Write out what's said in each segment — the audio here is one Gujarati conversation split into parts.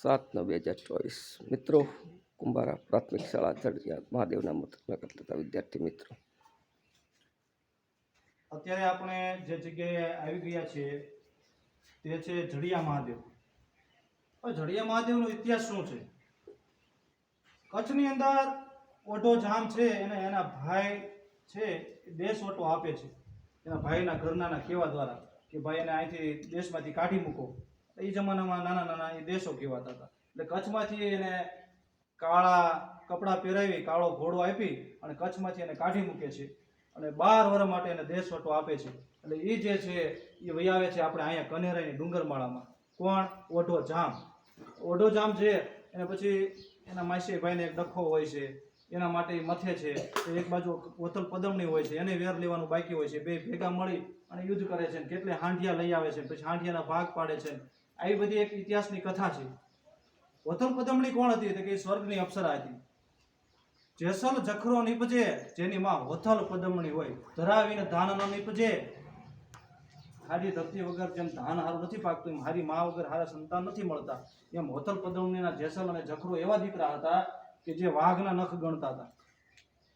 7/9/2024 મિત્રો કુંભારા પ્રાથમિક શાળા જડિયા મહાદેવના મુલાકાત લેતા વિદ્યાર્થી મિત્રો અત્યારે આપણે જે જગ્યાએ આવી ગયા છીએ તે છે જડિયા મહાદેવ. જડિયા મહાદેવનો ઇતિહાસ શું છે? કચ્છની અંદર ઓઢો જામ છે એને એના ભાઈ છે દેશ ઓટો આપે છે એના ભાઈના ઘરનાના કહેવા દ્વારા કે ભાઈ એને અહીંથી દેશમાંથી કાઢી મૂકો. એ જમાનામાં નાના નાના એ દેશો કહેવાતા હતા. એટલે કચ્છમાંથી એને કાળા કપડાં પહેરાવી કાળો ઘોડો આપી અને કચ્છમાંથી એને કાઢી મૂકે છે અને 12 વર્ષ માટે એને દેશ વટો આપે છે. એટલે એ જે છે એ વહી આવે છે આપણે અહીંયા કનેરાની ડુંગરમાળામાં. કોણ? ઓઢો જામ. ઓઢો જામ છે એને પછી એના માસી ભાઈને એક ડખો હોય છે એના માટે મથે છે. એક બાજુ ઓથલ પદમણી હોય છે એને વેર લેવાનું બાકી હોય છે. બે ભેગા મળી અને યુદ્ધ કરે છે. કેટલે હાંડિયા લઈ આવે છે પછી હાંડિયાના ભાગ પાડે છે. આવી બધી એક ઇતિહાસની કથા છે. ઓથલ પદમણી કોણ હતી? તો કે સ્વર્ગની અપ્સરા હતી. જેસલ જખરો નીપજે જેની માં ઓથલ પદમણી હોય. ધરાવીને ધાન ન નીપજે. હારી ધરતી વગર જેમ ધાન હારું નથી પાકતું એમ હારી માં વગર હારા સંતાન નથી મળતા. એમ ઓથલ પદમણીના જેસલ અને જખરો એવા દીકરા હતા કે જે વાઘના નખ ગણતા હતા,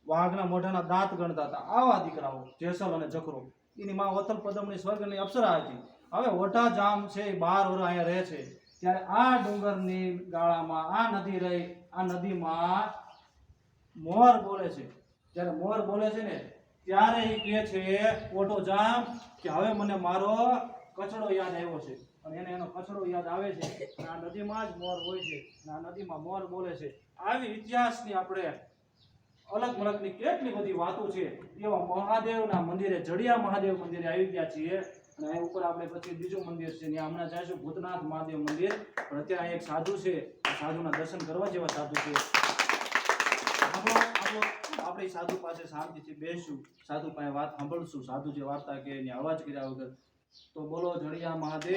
વાઘના મોઢાના દાંત ગણતા હતા. આવા દીકરાઓ જેસલ અને જખરો. એની માં ઓથલ પદમણી સ્વર્ગની અપ્સરા હતી. હવે ઓઢા જામ છે 12 વર્ષ અહીંયા રહે છે. ત્યારે આ ડુંગરની ગાળામાં આ નદી રહી. આ નદીમાં મોર બોલે છે. જ્યારે મોર બોલે છે ને ત્યારે એ કહે છે ઓઢો જામ કે હવે મને મારો કચડો યાદ આવ્યો છે. અને એને એનો કચડો યાદ આવે છે. આ નદીમાં જ મોર હોય છે અને આ નદીમાં મોર બોલે છે. આવી ઇતિહાસની આપણે અલગ મલકની કેટલી બધી વાતો છે. એવા મહાદેવના મંદિરે જડિયા મહાદેવ મંદિરે આવી ગયા છીએ. અને અહીં ઉપર આપણે પછી બીજું મંદિર છે ત્યાં હમણાં જઈશું ભૂતનાથ મહાદેવ મંદિર. પણ અત્યારે એક સાધુ છે, સાધુના દર્શન કરવા જેવા સાધુ છે. આપણે સાધુ પાસે શાંતિથી બેસશું, સાધુ પાસે વાત સાંભળશું. સાધુ જે વાર્તા કે એની અવાજ કર્યા વગર. તો બોલો જડિયા મહાદેવ.